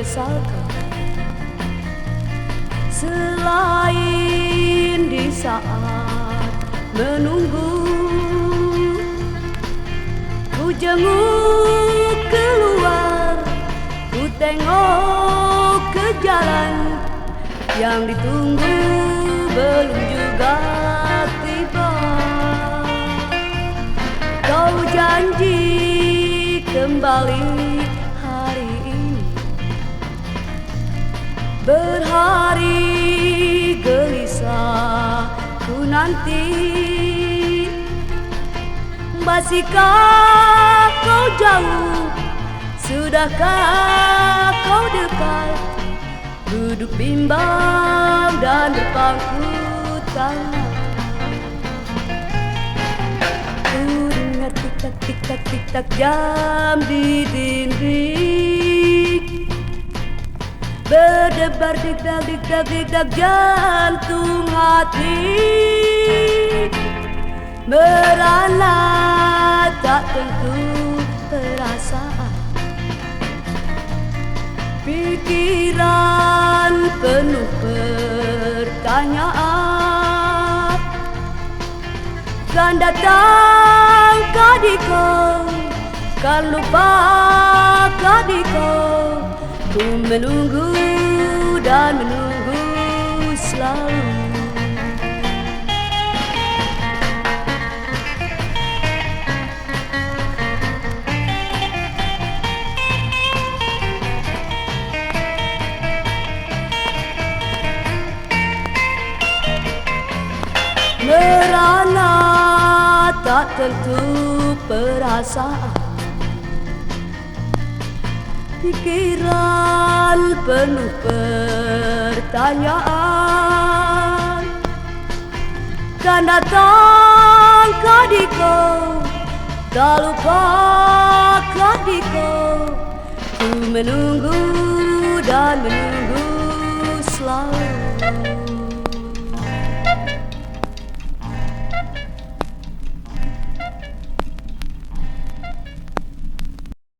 sesalkan. Selain di saat menunggu, ku jenguk keluar, ku tengok ke jalan yang ditunggu belum juga tiba. Kau janji kembali hari ini, berhari gelisah ku nanti. Masihkah kau jauh, sudahkah kau dekat, duduk bimbang dan berpangku tangan. Ku dengar tik-tak, tik-tak, tik-tak jam di dinding, berdebar dik-dak, dik-dak, dik-dak jantung hati. Merana tak tentu perasaan, pikiran penuh pertanyaan. Kan datang kadiko, kan lupa kadiko. Ku menunggu dan menunggu selalu. Merana tak tentu perasaan, pikiran penuh pertanyaan. Kan datang kadiko, tak lupa kadiko. Ku menunggu dan menunggu selalu.